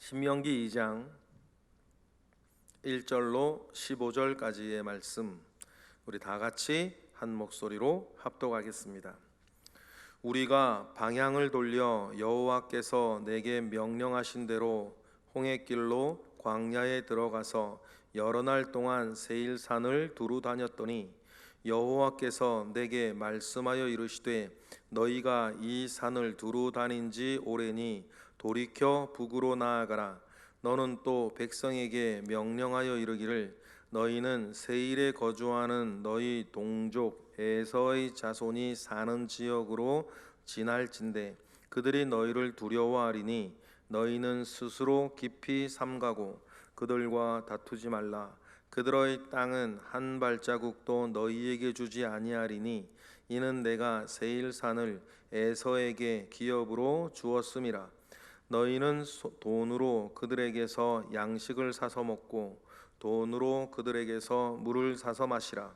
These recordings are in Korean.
신명기 2장 1절로 15절까지의 말씀, 우리 다 같이 한 목소리로 합독하겠습니다. 우리가 방향을 돌려 여호와께서 내게 명령하신 대로 홍해길로 광야에 들어가서 여러 날 동안 세일산을 두루 다녔더니 여호와께서 내게 말씀하여 이르시되 너희가 이 산을 두루 다닌 지 오래니 돌이켜 북으로 나아가라. 너는 또 백성에게 명령하여 이르기를 너희는 세일에 거주하는 너희 동족 에서의 자손이 사는 지역으로 지날진대 그들이 너희를 두려워하리니 너희는 스스로 깊이 삼가고 그들과 다투지 말라. 그들의 땅은 한 발자국도 너희에게 주지 아니하리니 이는 내가 세일산을 에서에게 기업으로 주었음이라. 너희는 돈으로 그들에게서 양식을 사서 먹고 돈으로 그들에게서 물을 사서 마시라.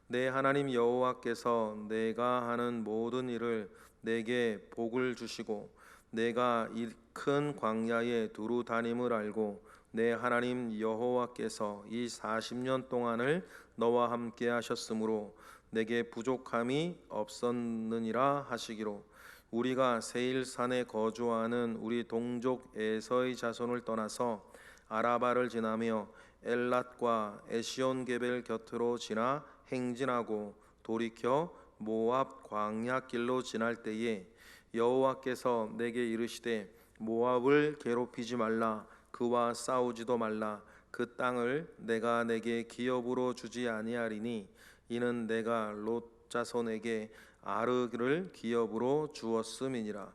내 하나님 여호와께서 내가 하는 모든 일을 내게 복을 주시고 내가 이 큰 광야에 두루 다님을 알고 내 하나님 여호와께서 이 40년 동안을 너와 함께 하셨으므로 내게 부족함이 없었느니라 하시기로 우리가 세일산에 거주하는 우리 동족 에서의 자손을 떠나서 아라바를 지나며 엘랏과 에시온게벨 곁으로 지나 행진하고 돌이켜 모압 광야길로 지날 때에 여호와께서 내게 이르시되 모압을 괴롭히지 말라. 그와 싸우지도 말라. 그 땅을 내가 내게 기업으로 주지 아니하리니 이는 내가 롯 자손에게 아르를 기업으로 주었음이니라.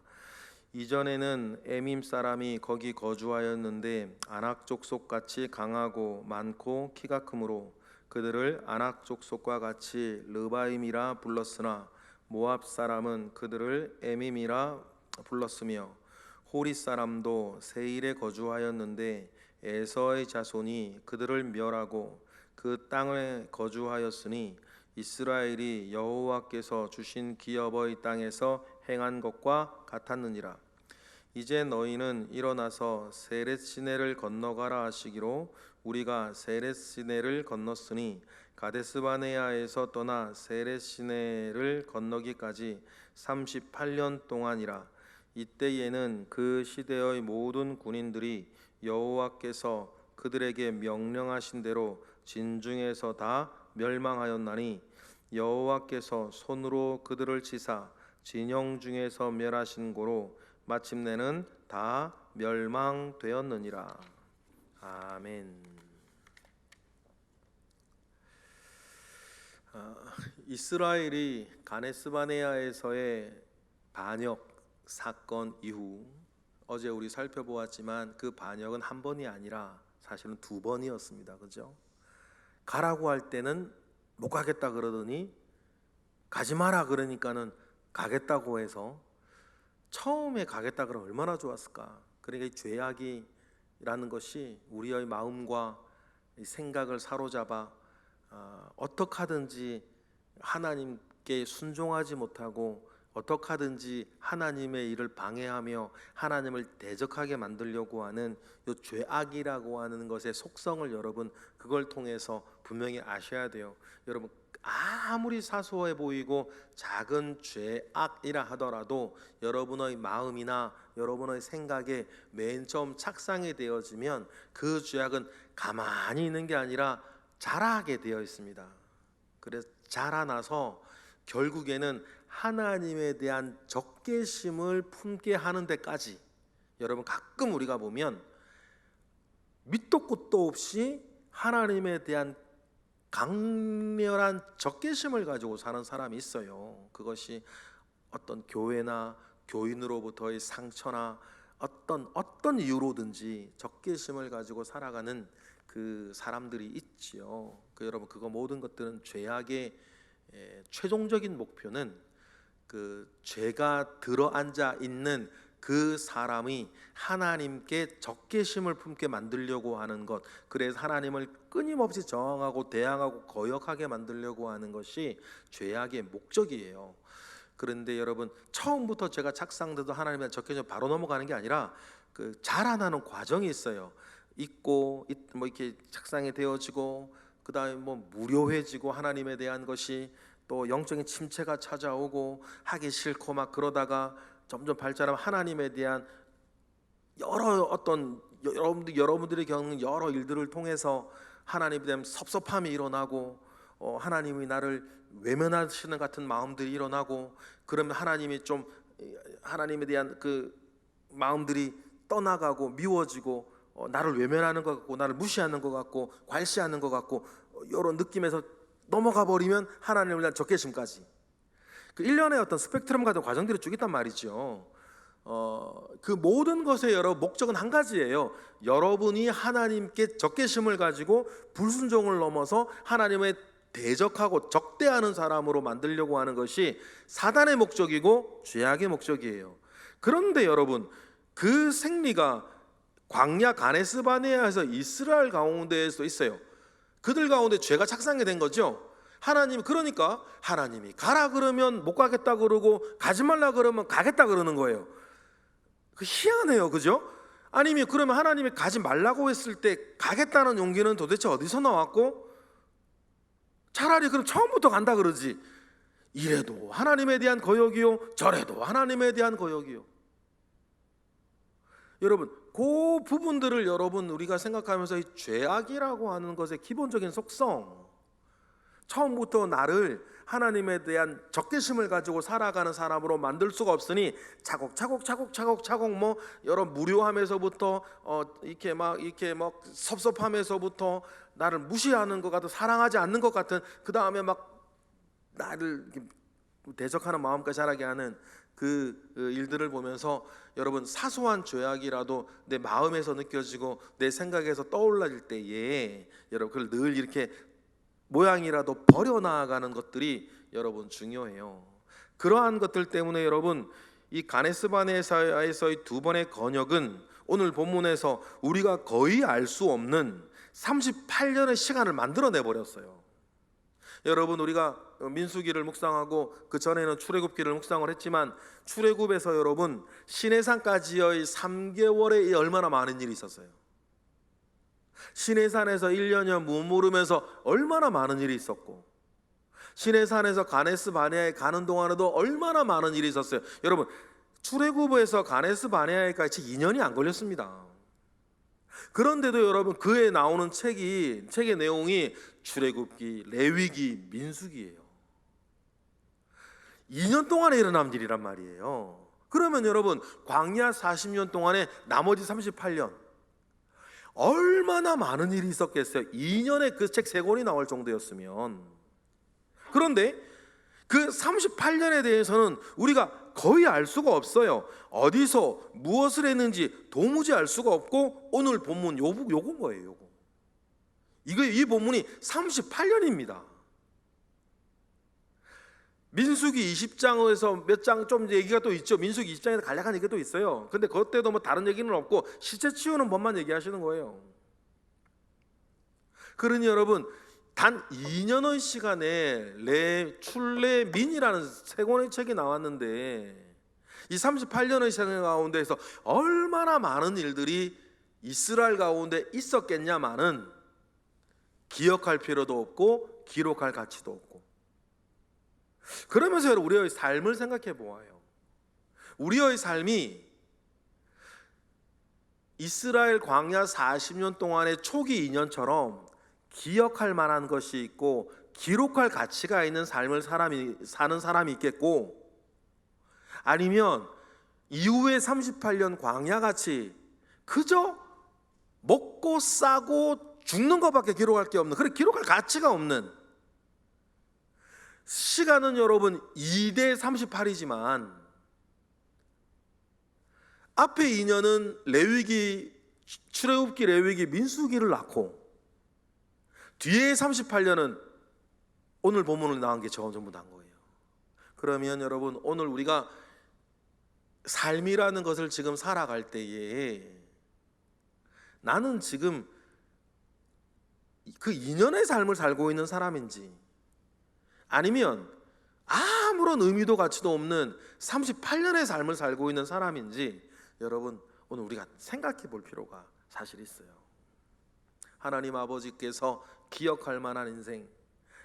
이전에는 에밈 사람이 거기 거주하였는데 아낙 족속같이 강하고 많고 키가 크므로 그들을 아낙 족속과 같이 르바임이라 불렀으나 모압 사람은 그들을 에밈이라 불렀으며 호리 사람도 세일에 거주하였는데 에서의 자손이 그들을 멸하고 그 땅에 거주하였으니 이스라엘이 여호와께서 주신 기업의 땅에서 행한 것과 같았느니라. 이제 너희는 일어나서 세렛 시내를 건너가라 하시기로 우리가 세렛 시내를 건넜으니 가데스바네아에서 떠나 세렛 시내를 건너기까지 38년 동안이라. 이때에는 그 시대의 모든 군인들이 여호와께서 그들에게 명령하신 대로 진중에서 다 멸망하였나니 여호와께서 손으로 그들을 치사 진영 중에서 멸하신 고로 마침내는 다 멸망되었느니라. 아멘. 이스라엘이 가데스바네아에서의 반역 사건 이후 어제 우리 살펴보았지만 그 반역은 한 번이 아니라 사실은 두 번이었습니다. 그죠? 가라고 할 때는 못 가겠다 그러더니 가지 마라 그러니까는 가겠다고 해서 처음에 가겠다 그러면 얼마나 좋았을까. 그러니까 이 죄악이라는 것이 우리의 마음과 생각을 사로잡아 어떻게 하든지 하나님께 순종하지 못하고 어떻게 하든지 하나님의 일을 방해하며 하나님을 대적하게 만들려고 하는 이 죄악이라고 하는 것의 속성을 여러분 그걸 통해서 분명히 아셔야 돼요. 여러분 아무리 사소해 보이고 작은 죄악이라 하더라도 여러분의 마음이나 여러분의 생각에 맨 처음 착상이 되어지면 그 죄악은 가만히 있는 게 아니라 자라게 되어 있습니다. 그래서 자라나서 결국에는 하나님에 대한 적개심을 품게 하는 데까지 여러분 가끔 우리가 보면 밑도 끝도 없이 하나님에 대한 강렬한 적개심을 가지고 사는 사람이 있어요. 그것이 어떤 교회나 교인으로부터의 상처나 어떤 이유로든지 적개심을 가지고 살아가는 그 사람들이 있지요. 여러분 그거 모든 것들은 죄악의 최종적인 목표는 그 죄가 들어앉아 있는 그 사람이 하나님께 적개심을 품게 만들려고 하는 것, 그래서 하나님을 끊임없이 저항하고 대항하고 거역하게 만들려고 하는 것이 죄악의 목적이에요. 그런데 여러분 처음부터 제가 착상돼도 하나님의 적개심 바로 넘어가는 게 아니라 그 자라나는 과정이 있어요. 있고 뭐 이렇게 착상이 되어지고, 그 다음에 뭐 무료해지고, 하나님에 대한 것이 또 영적인 침체가 찾아오고 하기 싫고 막 그러다가 점점 발전하면 하나님에 대한 여러 어떤 여러분들이 겪는 여러 일들을 통해서 하나님에 대한 섭섭함이 일어나고, 하나님이 나를 외면하시는 같은 마음들이 일어나고, 그러면 하나님이 좀 하나님에 대한 그 마음들이 떠나가고 미워지고, 나를 외면하는 것 같고 나를 무시하는 것 같고 괄시하는 것 같고, 이런 느낌에서 넘어가 버리면 하나님을 대한 적개심까지, 그 일련의 어떤 스펙트럼 같은 과정들이 쭉 있단 말이죠. 그 모든 것의 목적은 한 가지예요. 여러분이 하나님께 적개심을 가지고 불순종을 넘어서 하나님의 대적하고 적대하는 사람으로 만들려고 하는 것이 사단의 목적이고 죄악의 목적이에요. 그런데 여러분, 그 생리가 광야 가네스 바네아에서 이스라엘 가운데에서 있어요. 그들 가운데 죄가 착상이 된 거죠. 그러니까 하나님이 가라 그러면 못 가겠다 그러고, 가지 말라 그러면 가겠다 그러는 거예요. 그 희한해요, 그죠? 아니면 그러면 하나님이 가지 말라고 했을 때 가겠다는 용기는 도대체 어디서 나왔고, 차라리 그럼 처음부터 간다 그러지. 이래도 하나님에 대한 거역이요, 저래도 하나님에 대한 거역이요. 여러분, 그 부분들을 우리가 생각하면서 이 죄악이라고 하는 것의 기본적인 속성, 처음부터 나를 하나님에 대한 적개심을 가지고 살아가는 사람으로 만들 수가 없으니 차곡차곡 뭐 여러 무료함에서부터 이렇게 막 섭섭함에서부터 나를 무시하는 것 같은, 사랑하지 않는 것 같은, 그 다음에 막 나를 대적하는 마음까지 자라게 하는 그 일들을 보면서, 여러분, 사소한 죄악이라도 내 마음에서 느껴지고 내 생각에서 떠올라질 때에 여러분 그걸 늘 이렇게 모양이라도 버려나가는 것들이 여러분 중요해요. 그러한 것들 때문에 여러분, 이 가네스 바네아에서의 두 번의 건역은 오늘 본문에서 우리가 거의 알 수 없는 38년의 시간을 만들어내 버렸어요. 여러분, 우리가 민수기를 묵상하고 그 전에는 출애굽기를 묵상을 했지만, 출애굽에서 여러분 시내산까지의 3개월에 얼마나 많은 일이 있었어요. 시내산에서 1년여 머무르면서 얼마나 많은 일이 있었고, 시내산에서 가네스 바네아에 가는 동안에도 얼마나 많은 일이 있었어요. 여러분, 출애굽에서 가네스 바네아에까지 2년이 안 걸렸습니다. 그런데도 여러분, 그에 나오는 책의 내용이 출애굽기, 레위기, 민수기예요. 2년 동안에 일어난 일이란 말이에요. 그러면 여러분, 광야 40년 동안에 나머지 38년 얼마나 많은 일이 있었겠어요. 2년에 그 책 3권이 나올 정도였으면. 그런데 그 38년에 대해서는 우리가 거의 알 수가 없어요. 어디서 무엇을 했는지 도무지 알 수가 없고, 오늘 본문 요건 거예요. 이 본문이 38년입니다. 민수기 20장에서 몇 장 좀 얘기가 또 있죠. 민수기 20장에서 간략한 얘기도 있어요. 근데 그때도 뭐 다른 얘기는 없고 실제 치우는 법만 얘기하시는 거예요. 그러니 여러분, 단 2년의 시간에 출레민이라는 3권의 책이 나왔는데, 이 38년의 시간 가운데에서 얼마나 많은 일들이 이스라엘 가운데 있었겠냐마는 기억할 필요도 없고 기록할 가치도 없고. 그러면서 우리의 삶을 생각해 보아요. 우리의 삶이 이스라엘 광야 40년 동안의 초기 2년처럼 기억할 만한 것이 있고 기록할 가치가 있는 삶을 사는 사람이 있겠고, 아니면 이후의 38년 광야같이 그저 먹고 싸고 죽는 것밖에 기록할 게 없는, 그래 기록할 가치가 없는, 시간은 여러분 2대 38이지만 앞에 2년은 레위기, 출애굽기, 레위기, 민수기를 낳고, 뒤에 38년은 오늘 본문을 나온 게 전부 난 거예요. 그러면 여러분, 오늘 우리가 삶이라는 것을 지금 살아갈 때에 나는 지금 그 2년의 삶을 살고 있는 사람인지, 아니면 아무런 의미도 가치도 없는 38년의 삶을 살고 있는 사람인지, 여러분 오늘 우리가 생각해 볼 필요가 사실 있어요. 하나님 아버지께서 기억할 만한 인생,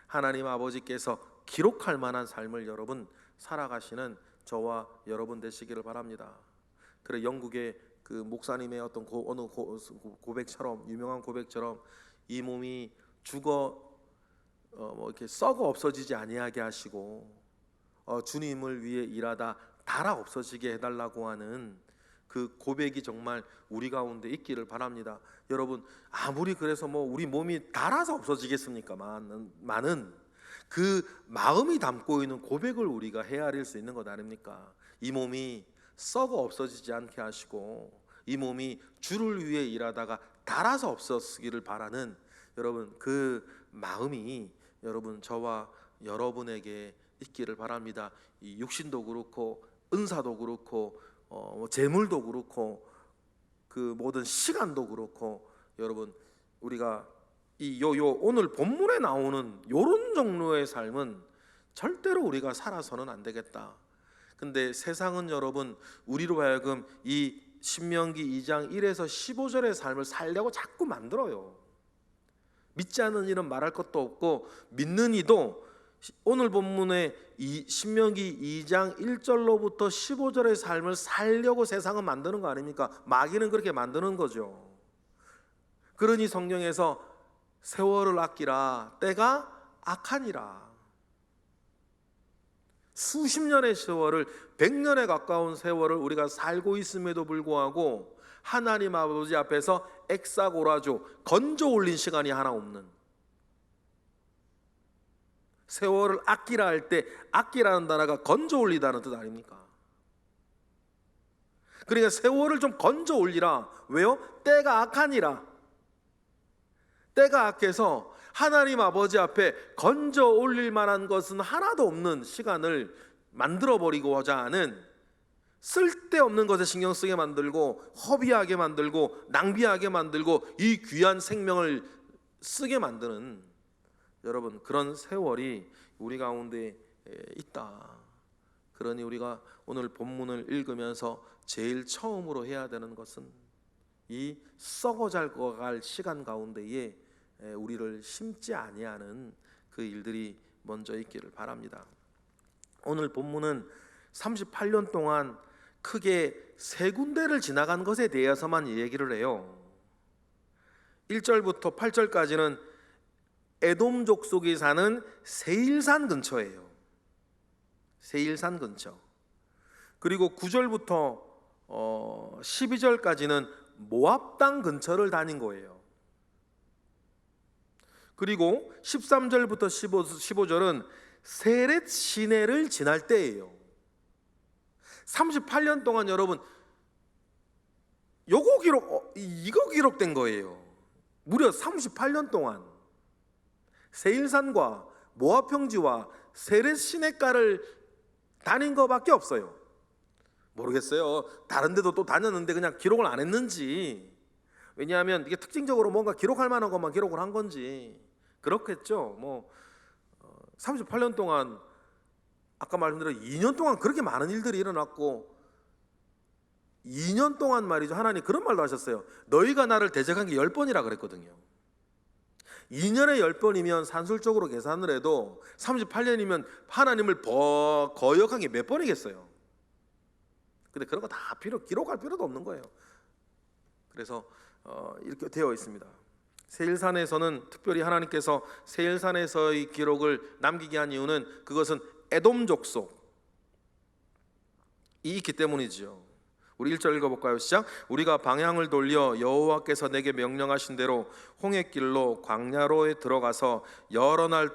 하나님 아버지께서 기록할 만한 삶을 여러분 살아가시는 저와 여러분 되시기를 바랍니다. 그래 영국의 그 목사님의 어떤 어느 고백처럼, 유명한 고백처럼, 이 몸이 죽어 뭐 이렇게 썩어 없어지지 아니하게 하시고 주님을 위해 일하다 닳아 없어지게 해달라고 하는 그 고백이 정말 우리 가운데 있기를 바랍니다. 여러분, 아무리 그래서 뭐 우리 몸이 닳아서 없어지겠습니까? 많은 그 마음이 담고 있는 고백을 우리가 헤아릴 수 있는 것 아닙니까? 이 몸이 썩어 없어지지 않게 하시고 이 몸이 주를 위해 일하다가 닳아서 없어지기를 바라는 여러분 그 마음이 여러분 저와 여러분에게 있기를 바랍니다. 이 육신도 그렇고 은사도 그렇고 재물도 그렇고 그 모든 시간도 그렇고 여러분 우리가 오늘 본문에 나오는 요런 종류의 삶은 절대로 우리가 살아서는 안 되겠다. 근데 세상은 여러분 우리로 하여금 이 신명기 2장 1에서 15절의 삶을 살려고 자꾸 만들어요. 믿지 않는 이는 말할 것도 없고 믿는 이도 오늘 본문의 이 신명기 2장 1절로부터 15절의 삶을 살려고 세상은 만드는 거 아닙니까? 마귀는 그렇게 만드는 거죠. 그러니 성경에서 세월을 아끼라 때가 악하니라. 수십 년의 세월을 100년에 가까운 세월을 우리가 살고 있음에도 불구하고 하나님 아버지 앞에서 엑사고라조 건져 올린 시간이 하나 없는, 세월을 아끼라 할 때 아끼라는 단어가 건져 올리다는 뜻 아닙니까? 그러니까 세월을 좀 건져 올리라. 왜요? 때가 악하니라. 때가 악해서 하나님 아버지 앞에 건져 올릴 만한 것은 하나도 없는 시간을 만들어 버리고자 하는, 쓸데없는 것에 신경 쓰게 만들고 허비하게 만들고 낭비하게 만들고 이 귀한 생명을 쓰게 만드는 여러분 그런 세월이 우리 가운데 있다. 그러니 우리가 오늘 본문을 읽으면서 제일 처음으로 해야 되는 것은 이 썩어잘 갈 시간 가운데에 우리를 심지 아니하는 그 일들이 먼저 있기를 바랍니다. 오늘 본문은 38년 동안 크게 세 군데를 지나간 것에 대해서만 얘기를 해요. 1절부터 8절까지는 에돔 족속이 사는 세일산 근처예요. 세일산 근처. 그리고 9절부터 12절까지는 모압 땅 근처를 다닌 거예요. 그리고 13절부터 15절은 세렛 시내를 지날 때예요. 38년 동안 여러분 이거 기록된 거예요. 무려 38년 동안 세일산과 모압 평지와 세렛 시내가를 다닌 거밖에 없어요. 모르겠어요. 다른 데도 또 다녔는데 그냥 기록을 안 했는지, 왜냐하면 이게 특징적으로 뭔가 기록할 만한 것만 기록을 한 건지 그렇겠죠. 38년 동안 아까 말씀드린 2년 동안 그렇게 많은 일들이 일어났고, 2년 동안 말이죠, 하나님 그런 말도 하셨어요. 너희가 나를 대적한 게 10번이라 그랬거든요. 2년에 10번이면 산술적으로 계산을 해도 38년이면 하나님을 거역한 게 몇 번이겠어요. 근데 그런 거 다 기록할 필요도 없는 거예요. 그래서 이렇게 되어 있습니다. 세일산에서는 특별히 하나님께서 세일산에서의 기록을 남기게 한 이유는 그것은 에돔 족속이 있기 때문이지요. 우리 1절 읽어볼까요? 시작. 우리가 방향을 돌려 여호와께서 내게 명령하신 대로 홍해길로 광야로에 들어가서 여러 날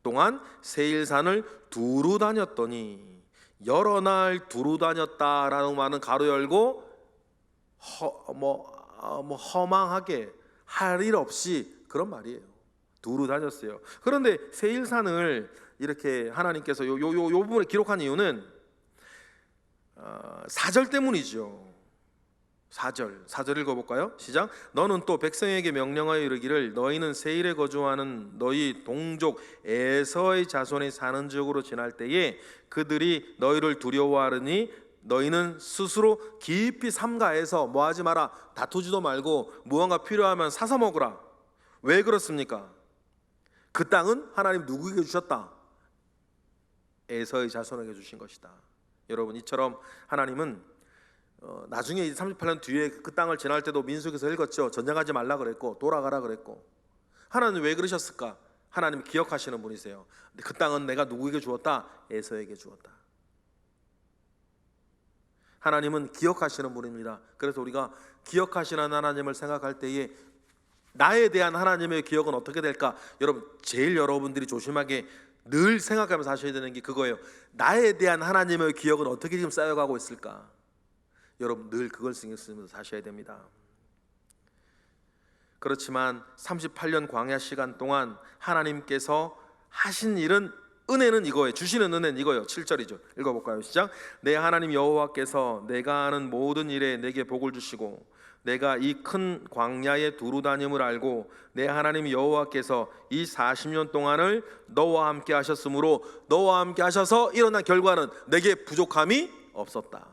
동안 세일산을 두루 다녔더니, 여러 날 두루 다녔다라는 말은 가로 열고 허망하게 할 일 없이 그런 말이에요. 두루 다녔어요. 그런데 세일산을 이렇게 하나님께서 요 부분에 기록한 이유는 4절 때문이죠. 4절 읽어볼까요? 시작. 너는 또 백성에게 명령하여 이르기를 너희는 세일에 거주하는 너희 동족 에서의 자손이 사는 지역으로 지날 때에 그들이 너희를 두려워하느니 너희는 스스로 깊이 삼가해서 뭐하지 마라, 다투지도 말고 무언가 필요하면 사서 먹으라. 왜 그렇습니까? 그 땅은 하나님 누구에게 주셨다? 에서의 자손에게 주신 것이다. 여러분, 이처럼 하나님은 나중에 38년 뒤에 그 땅을 지날 때도 민수기에서 읽었죠. 전쟁하지 말라 그랬고 돌아가라 그랬고. 하나님 왜 그러셨을까? 하나님 기억하시는 분이세요. 그 땅은 내가 누구에게 주었다? 에서에게 주었다. 하나님은 기억하시는 분입니다. 그래서 우리가 기억하시는 하나님을 생각할 때에 나에 대한 하나님의 기억은 어떻게 될까? 여러분, 제일 여러분들이 조심하게 늘 생각하면서 하셔야 되는 게 그거예요. 나에 대한 하나님의 기억은 어떻게 지금 쌓여가고 있을까? 여러분, 늘 그걸 신경 쓰면서 사셔야 됩니다. 그렇지만 38년 광야 시간 동안 하나님께서 하신 일은, 은혜는 이거예요. 주시는 은혜는 이거예요. 7절이죠. 읽어볼까요? 시작. 내 하나님 여호와께서 내가 하는 모든 일에 내게 복을 주시고 내가 이 큰 광야에 두루 다님을 알고 내 하나님 여호와께서 이 40년 동안을 너와 함께 하셨으므로 너와 함께 하셔서 일어난 결과는 내게 부족함이 없었다.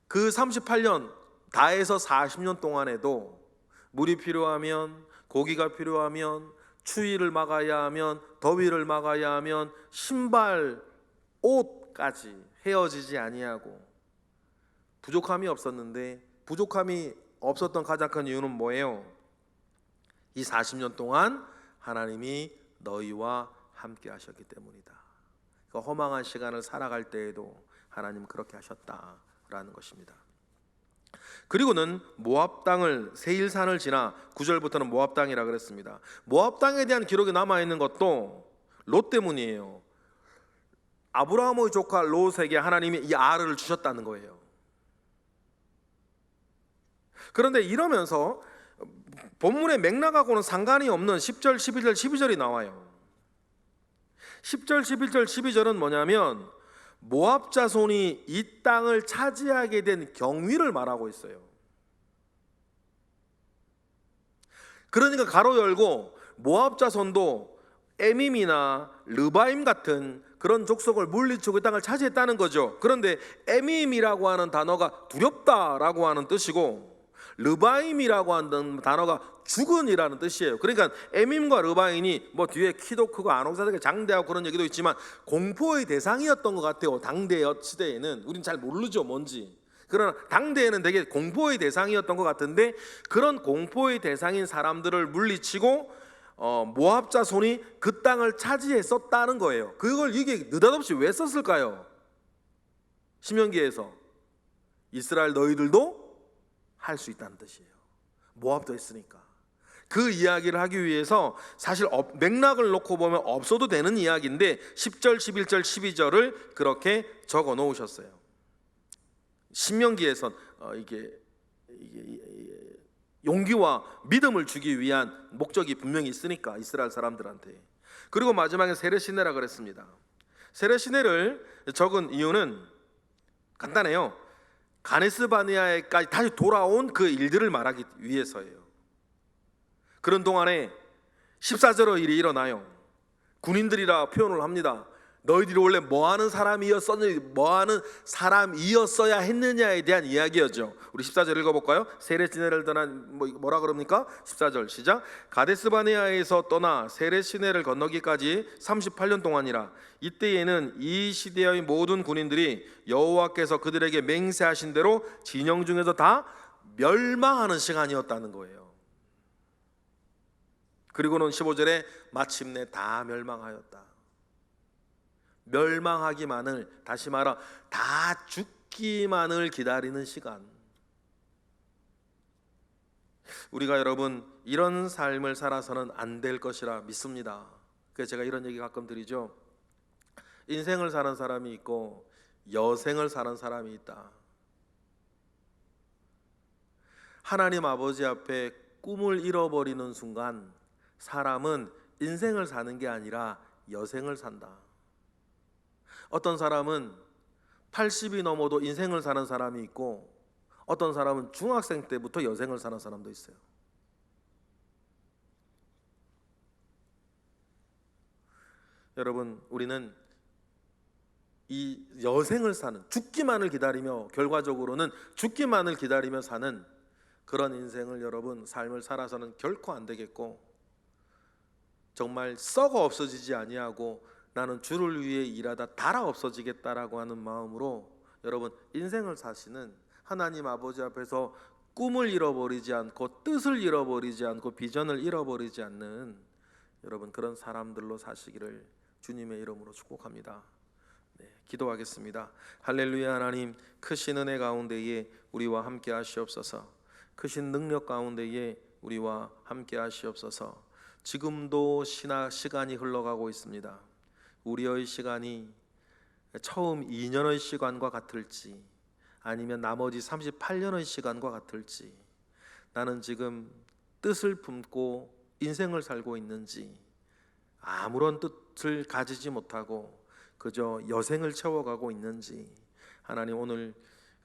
그 38년 다해서 40년 동안에도 물이 필요하면, 고기가 필요하면, 추위를 막아야 하면, 더위를 막아야 하면, 신발, 옷까지 헤어지지 아니하고 부족함이 없었는데, 부족함이 없었던 가장 큰 이유는 뭐예요? 이 40년 동안 하나님이 너희와 함께 하셨기 때문이다. 그 허망한 시간을 살아갈 때에도 하나님 그렇게 하셨다라는 것입니다. 그리고는 모압 땅을, 세일산을 지나 9절부터는 모압 땅이라 그랬습니다. 모압 땅에 대한 기록이 남아 있는 것도 롯 때문이에요. 아브라함의 조카 롯에게 하나님이 이 아르를 주셨다는 거예요. 그런데 이러면서 본문의 맥락하고는 상관이 없는 10절, 11절, 12절이 나와요. 10절, 11절, 12절은 뭐냐면 모압 자손이 이 땅을 차지하게 된 경위를 말하고 있어요. 그러니까 가로 열고 모압 자손도 에밈이나 르바임 같은 그런 족속을 물리치고 이 땅을 차지했다는 거죠. 그런데 에밈이라고 하는 단어가 두렵다라고 하는 뜻이고 르바임이라고 하는 단어가 죽은이라는 뜻이에요. 그러니까 에밈과 르바임이 뭐 뒤에 키도 크고 안옥사되게 장대하고 그런 얘기도 있지만 공포의 대상이었던 것 같아요. 당대 시대에는 우린 잘 모르죠 뭔지. 그러나 당대에는 되게 공포의 대상이었던 것 같은데 그런 공포의 대상인 사람들을 물리치고 모압 자손이 그 땅을 차지했었다는 거예요. 그걸 이게 느닷없이 왜 썼을까요? 신명기에서 이스라엘 너희들도 할 수 있다는 뜻이에요. 모압도 했으니까. 그 이야기를 하기 위해서 사실 맥락을 놓고 보면 없어도 되는 이야기인데 10절, 11절, 12절을 그렇게 적어 놓으셨어요. 신명기에선 이게 용기와 믿음을 주기 위한 목적이 분명히 있으니까 이스라엘 사람들한테. 그리고 마지막에 세레시네라 그랬습니다. 세레시네를 적은 이유는 간단해요. 가네스 바네아에까지 다시 돌아온 그 일들을 말하기 위해서예요. 그런 동안에 14절의 일이 일어나요. 군인들이라 표현을 합니다. 너희들이 원래 뭐하는 사람이었어야 했느냐에 대한 이야기였죠. 우리 14절 읽어볼까요? 세레시네를 떠난 뭐라 그럽니까? 14절 시작. 가데스바네아에서 떠나 세레시네를 건너기까지 38년 동안이라. 이때에는 이 시대의 모든 군인들이 여호와께서 그들에게 맹세하신 대로 진영 중에서 다 멸망하는 시간이었다는 거예요. 그리고는 15절에 마침내 다 멸망하였다. 멸망하기만을, 다시 말하 다 죽기만을 기다리는 시간. 우리가 여러분 이런 삶을 살아서는 안 될 것이라 믿습니다. 그래서 제가 이런 얘기 가끔 드리죠. 인생을 사는 사람이 있고 여생을 사는 사람이 있다. 하나님 아버지 앞에 꿈을 잃어버리는 순간 사람은 인생을 사는 게 아니라 여생을 산다. 어떤 사람은 80이 넘어도 인생을 사는 사람이 있고 어떤 사람은 중학생 때부터 여생을 사는 사람도 있어요. 여러분, 우리는 이 여생을 사는, 죽기만을 기다리며, 결과적으로는 죽기만을 기다리며 사는 그런 인생을 여러분 삶을 살아서는 결코 안 되겠고, 정말 썩어 없어지지 아니하고 나는 주를 위해 일하다 달아 없어지겠다라고 하는 마음으로 여러분 인생을 사시는, 하나님 아버지 앞에서 꿈을 잃어버리지 않고 뜻을 잃어버리지 않고 비전을 잃어버리지 않는 여러분 그런 사람들로 사시기를 주님의 이름으로 축복합니다. 네, 기도하겠습니다. 할렐루야. 하나님, 크신 은혜 가운데에 우리와 함께 하시옵소서. 크신 능력 가운데에 우리와 함께 하시옵소서. 지금도 시간이 흘러가고 있습니다. 우리의 시간이 처음 2년의 시간과 같을지 아니면 나머지 38년의 시간과 같을지, 나는 지금 뜻을 품고 인생을 살고 있는지, 아무런 뜻을 가지지 못하고 그저 여생을 채워가고 있는지, 하나님 오늘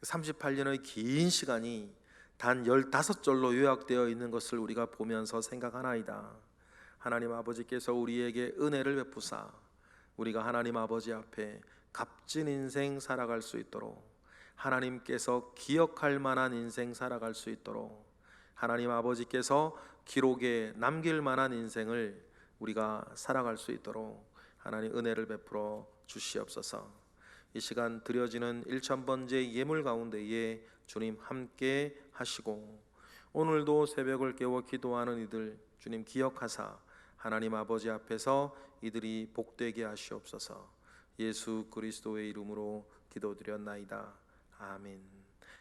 38년의 긴 시간이 단 15절로 요약되어 있는 것을 우리가 보면서 생각하나이다. 하나님 아버지께서 우리에게 은혜를 베푸사 우리가 하나님 아버지 앞에 값진 인생 살아갈 수 있도록, 하나님께서 기억할 만한 인생 살아갈 수 있도록, 하나님 아버지께서 기록에 남길 만한 인생을 우리가 살아갈 수 있도록 하나님 은혜를 베풀어 주시옵소서. 이 시간 드려지는 1000번째 예물 가운데에 주님 함께 하시고, 오늘도 새벽을 깨워 기도하는 이들 주님 기억하사 하나님 아버지 앞에서 이들이 복되게 하시옵소서. 예수 그리스도의 이름으로 기도드렸나이다. 아멘.